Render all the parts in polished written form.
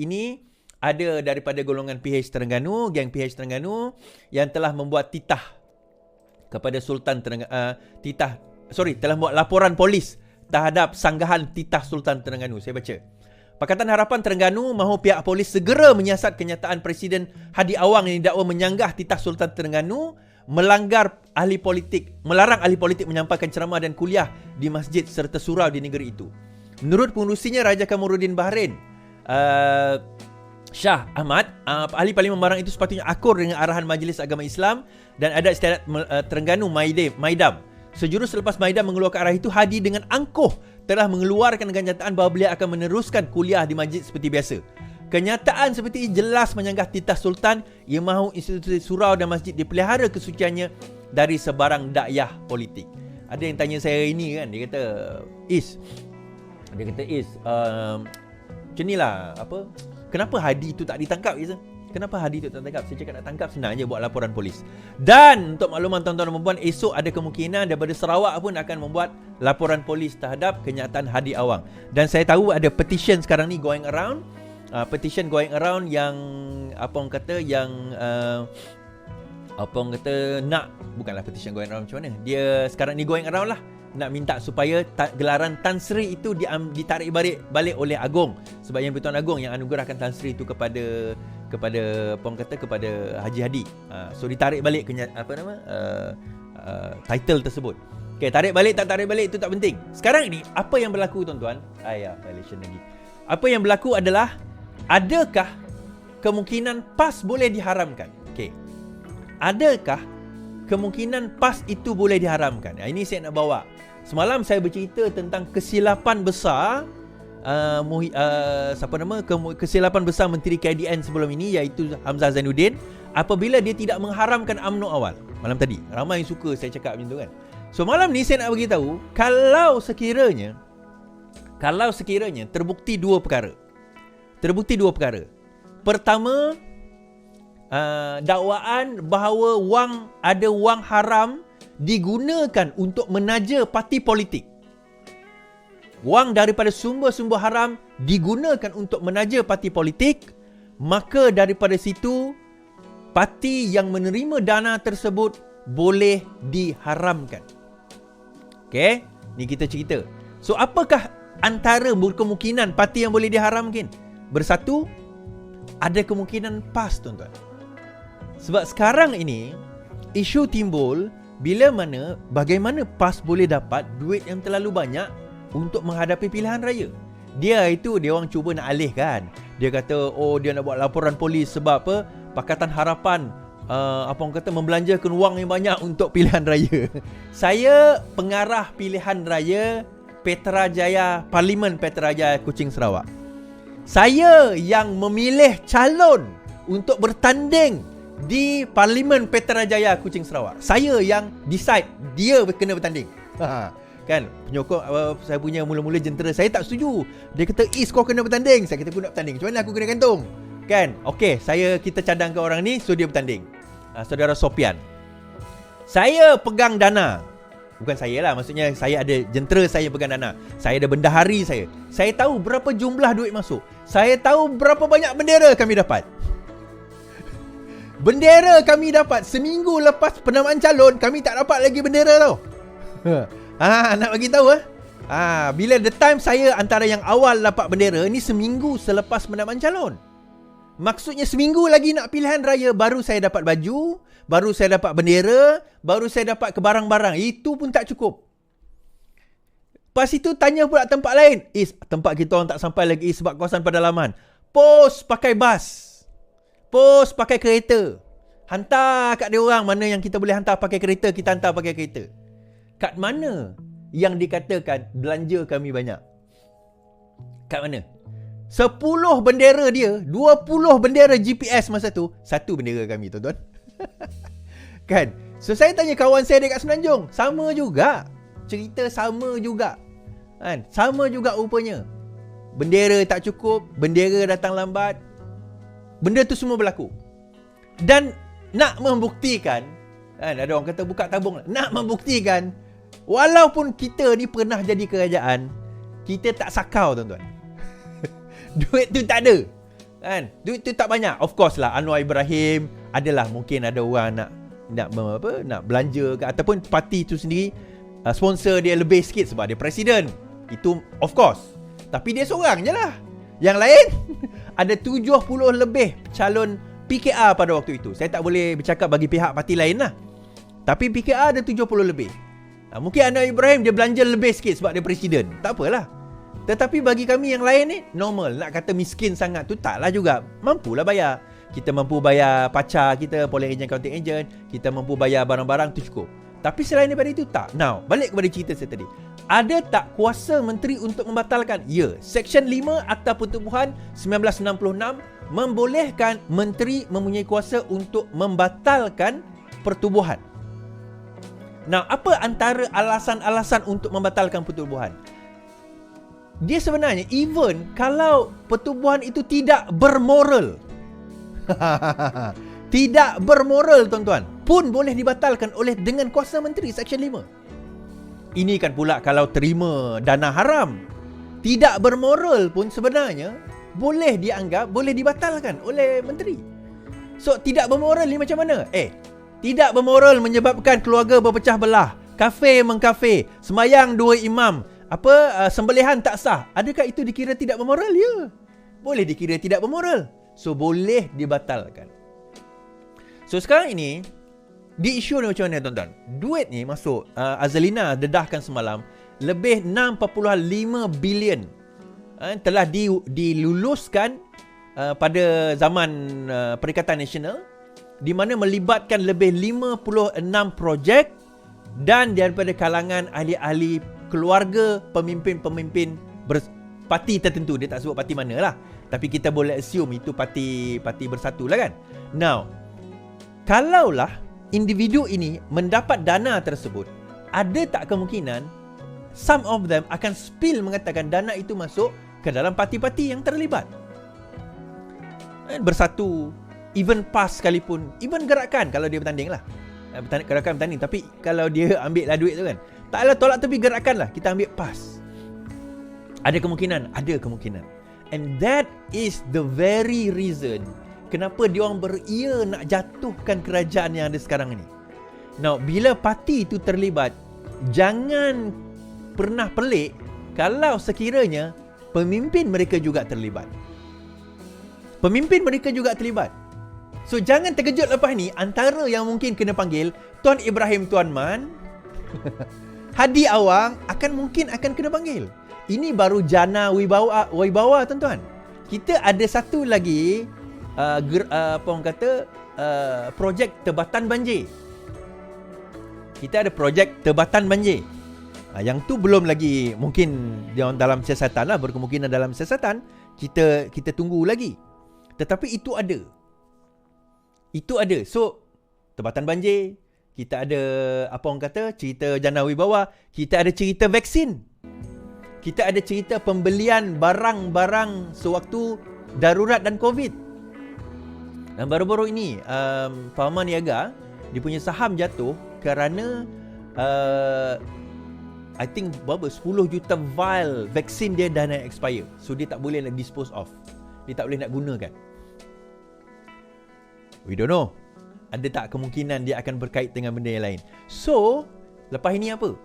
ini ada daripada golongan PH Terengganu, geng PH Terengganu yang telah membuat titah kepada Sultan Terengganu, telah membuat laporan polis terhadap sanggahan titah Sultan Terengganu. Saya baca. Pakatan Harapan Terengganu mahu pihak polis segera menyiasat kenyataan Presiden Hadi Awang yang didakwa menyanggah titah Sultan Terengganu, melarang ahli politik menyampaikan ceramah dan kuliah di masjid serta surau di negeri itu. Menurut pengurusinya Raja Kamaruddin Bahrain, Shah Ahmad, ahli Parlimen Barang itu sepatutnya akur dengan arahan Majlis Agama Islam dan Adat Istiadat Terengganu Maidam. Sejurus selepas Maidam mengeluarkan arah itu, Hadi dengan angkuh telah mengeluarkan kenyataan bahawa beliau akan meneruskan kuliah di masjid seperti biasa. Kenyataan seperti ini jelas menyanggah titah Sultan yang mahu institusi surau dan masjid dipelihara kesuciannya dari sebarang dakyah politik. Ada yang tanya saya ini kan, dia kata, macam ni lah, kenapa Hadi itu tak ditangkap? Kenapa Hadi itu tak ditangkap? Saya cakap nak tangkap, senang je buat laporan polis. Dan untuk makluman tuan-tuan dan puan, esok ada kemungkinan daripada Sarawak pun akan membuat laporan polis terhadap kenyataan Hadi Awang. Dan saya tahu ada petition sekarang ni going around, yang bukanlah petition going around macam mana, dia sekarang ni going around lah, nak minta supaya gelaran Tan Sri itu ditarik balik oleh Agong, sebab yang Pertuan Agong yang anugerahkan Tan Sri itu kepada Haji Hadi. So ditarik balik title tersebut. Okay, tarik balik tak tarik balik itu tak penting. Sekarang ini apa yang berlaku tuan-tuan? Violation lagi. Apa yang berlaku adalah, adakah kemungkinan PAS boleh diharamkan? Okay. Adakah kemungkinan PAS itu boleh diharamkan? Ini saya nak bawa. Semalam saya bercerita tentang kesilapan besar kesilapan besar Menteri KDN sebelum ini, iaitu Hamzah Zainuddin, apabila dia tidak mengharamkan UMNO awal. Malam tadi ramai yang suka saya cakap macam tu kan. So malam ni saya nak bagi tahu, kalau sekiranya terbukti dua perkara. Pertama, dakwaan bahawa ada wang haram digunakan untuk menaja parti politik. Wang daripada sumber-sumber haram digunakan untuk menaja parti politik, maka daripada situ parti yang menerima dana tersebut boleh diharamkan. Okey, ni kita cerita. So apakah antara kemungkinan parti yang boleh diharamkan? Bersatu, ada kemungkinan PAS, tuan-tuan. Sebab sekarang ini isu timbul bagaimana PAS boleh dapat duit yang terlalu banyak untuk menghadapi pilihan raya. Dia orang cuba nak alihkan. Dia kata, dia nak buat laporan polis sebab apa? Pakatan Harapan membelanjakan wang yang banyak untuk pilihan raya. Saya pengarah pilihan raya Parlimen Petrajaya Kuching Sarawak. Saya yang memilih calon untuk bertanding di Parlimen Petrajaya Kuching Sarawak. Saya yang decide dia kena bertanding. Kan, penyokong saya punya mula-mula jentera, saya tak setuju. Dia kata, kau kena bertanding. Saya kata, aku nak bertanding. Macam mana aku kena gantung? Kan, okey, kita cadangkan orang ni, so dia bertanding. Saudara Sopian, saya pegang dana. Bukan saya lah, maksudnya saya ada jentera, saya pegang dana. Saya ada bendahari saya. Saya tahu berapa jumlah duit masuk. Saya tahu berapa banyak bendera kami dapat. Bendera kami dapat seminggu lepas penamaan calon, kami tak dapat lagi bendera tau. Nak bagi tahu bila the time saya antara yang awal dapat bendera ni seminggu selepas penamaan calon. Maksudnya seminggu lagi nak pilihan raya, baru saya dapat baju, baru saya dapat bendera, baru saya dapat barang-barang. Itu pun tak cukup. Lepas itu tanya pula tempat lain. Tempat kita orang tak sampai lagi sebab kawasan pedalaman. Pos pakai bas. Pos pakai kereta. Hantar kat dia orang, mana yang kita boleh hantar pakai kereta, kita hantar pakai kereta. Kat mana yang dikatakan belanja kami banyak? Kat mana? 10 bendera dia, 20 bendera GPS masa tu, 1 bendera kami, tuan-tuan. Kan? So saya tanya kawan saya dekat Semenanjung, sama juga. Cerita sama juga. Kan? Sama juga rupanya. Bendera tak cukup, bendera datang lambat. Benda tu semua berlaku. Dan nak membuktikan, kan, ada orang kata buka tabung. Nak membuktikan, walaupun kita ni pernah jadi kerajaan, kita tak sakau, tuan-tuan. Duit tu tak ada. Kan? Duit tu tak banyak. Of course lah, Anwar Ibrahim adalah mungkin ada orang nak belanja ke, ataupun parti tu sendiri sponsor dia lebih sikit sebab dia presiden. Itu of course. Tapi dia seorang je lah. Yang lain ada 70 lebih calon PKR pada waktu itu. Saya tak boleh bercakap bagi pihak parti lain lah. Tapi PKR ada 70 lebih. Mungkin Anwar Ibrahim dia belanja lebih sikit sebab dia presiden. Tak apalah. Tetapi bagi kami yang lain ni normal. Nak kata miskin sangat tu taklah juga. Mampulah bayar. Kita mampu bayar pacar kita, polling agent, counting agent. Kita mampu bayar barang-barang tu cukup. Tapi selain daripada itu tak. Now, balik kepada cerita saya tadi. Ada tak kuasa menteri untuk membatalkan? Ya. Seksyen 5 Akta Pertubuhan 1966 membolehkan menteri mempunyai kuasa untuk membatalkan pertubuhan. Now, apa antara alasan-alasan untuk membatalkan pertubuhan? Dia sebenarnya even kalau pertubuhan itu tidak bermoral. Tidak bermoral, tuan-tuan, pun boleh dibatalkan oleh dengan kuasa menteri, Seksyen 5. Ini kan pula kalau terima dana haram. Tidak bermoral pun sebenarnya boleh dianggap, boleh dibatalkan oleh menteri. So, tidak bermoral ni macam mana? Tidak bermoral menyebabkan keluarga berpecah belah, kafe mengkafe, semayang 2 imam, sembelihan tak sah. Adakah itu dikira tidak bermoral? Ya. Boleh dikira tidak bermoral. So, boleh dibatalkan. So, sekarang ini di isu ni macam mana, tuan-tuan? Duit ni masuk, Azalina dedahkan semalam, lebih 6.5 bilion telah diluluskan pada zaman Perikatan Nasional, di mana melibatkan lebih 56 projek dan daripada kalangan ahli-ahli keluarga, pemimpin-pemimpin parti tertentu. Dia tak sebut parti mana lah, tapi kita boleh assume itu parti bersatu lah kan. Now, kalaulah individu ini mendapat dana tersebut, ada tak kemungkinan some of them akan spill mengatakan dana itu masuk ke dalam parti-parti yang terlibat? Bersatu, even PAS sekalipun, even gerakan kalau dia bertanding lah, gerakan bertanding, tapi kalau dia ambil lah duit tu kan, taklah tolak tepi gerakan lah, kita ambil PAS. Ada kemungkinan? Ada kemungkinan. And that is the very reason kenapa diorang beria nak jatuhkan kerajaan yang ada sekarang ini. Now, bila parti itu terlibat, jangan pernah pelik kalau sekiranya pemimpin mereka juga terlibat. Pemimpin mereka juga terlibat. So, jangan terkejut lepas ni, antara yang mungkin kena panggil, Tuan Ibrahim Tuan Man, Hadi Awang mungkin akan kena panggil. Ini baru jana wibawa, tuan-tuan. Kita ada satu lagi projek tebatan banjir. Kita ada projek tebatan banjir. Yang tu belum lagi, mungkin dalam siasatan lah, berkemungkinan dalam siasatan. Kita tunggu lagi. Tetapi itu ada. Itu ada. So, tebatan banjir, kita ada cerita jana wibawa, kita ada cerita vaksin. Kita ada cerita pembelian barang-barang sewaktu darurat dan COVID. Dan baru-baru ini Pharma Niaga, dia punya saham jatuh kerana I think 10 juta vial vaksin dia dah nak expire. So dia tak boleh nak dispose off. Dia tak boleh nak gunakan. We don't know. Ada tak kemungkinan dia akan berkait dengan benda yang lain. So, lepas ini apa?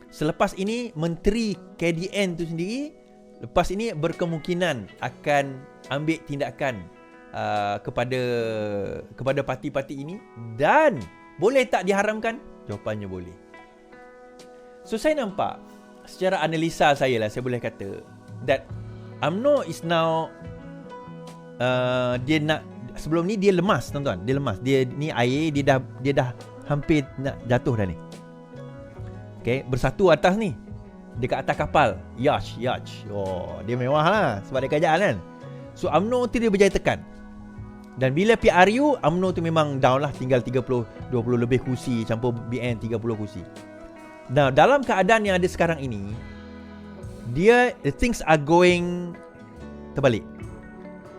Selepas ini Menteri KDN tu sendiri lepas ini berkemungkinan akan ambil tindakan kepada parti-parti ini, dan boleh tak diharamkan? Jawapannya boleh. So saya nampak secara analisa saya lah, saya boleh kata that UMNO is now dia nak, sebelum ni dia lemas, tuan-tuan. Dia lemas. Dia ni air dia dah hampir nak jatuh dah ni. Okay, bersatu atas ni. Dekat atas kapal. Yacht. Oh, dia mewah lah sebab dia kerajaan kan. So UMNO tu dia berjaya tekan. Dan bila PRU, UMNO tu memang down lah, tinggal 20 lebih kursi campur BN 30 kursi. Now, dalam keadaan yang ada sekarang ini, the things are going terbalik.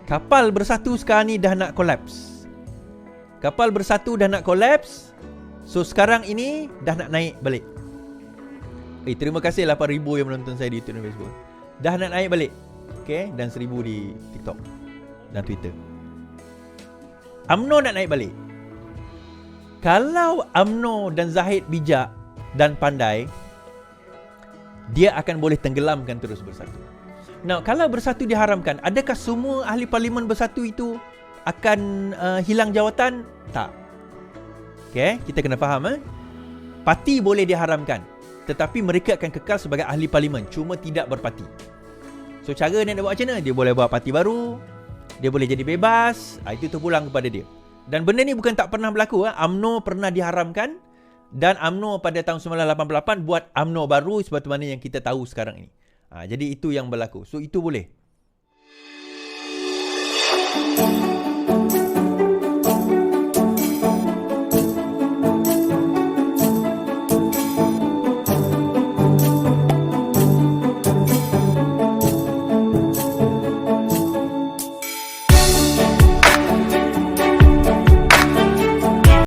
Kapal bersatu sekarang ni dah nak collapse. Kapal bersatu dah nak collapse. So sekarang ini dah nak naik balik. Terima kasih 8,000 yang menonton saya di YouTube dan Facebook. Dah nak naik balik. Okay, dan 1,000 di TikTok. dalam Twitter. UMNO nak naik balik. Kalau UMNO dan Zahid bijak dan pandai, dia akan boleh tenggelamkan terus Bersatu. Now, kalau Bersatu diharamkan, adakah semua ahli parlimen Bersatu itu akan hilang jawatan? Tak. Okay, kita kena faham. Parti boleh diharamkan, tetapi mereka akan kekal sebagai ahli parlimen, cuma tidak berparti. So, cara dia nak buat macam mana? Dia boleh buat parti baru, dia boleh jadi bebas, itu terpulang kepada dia. Dan benda ni bukan tak pernah berlaku. UMNO pernah diharamkan, dan UMNO pada tahun 1988 buat UMNO baru seperti mana yang kita tahu sekarang ini. Jadi itu yang berlaku. So itu boleh.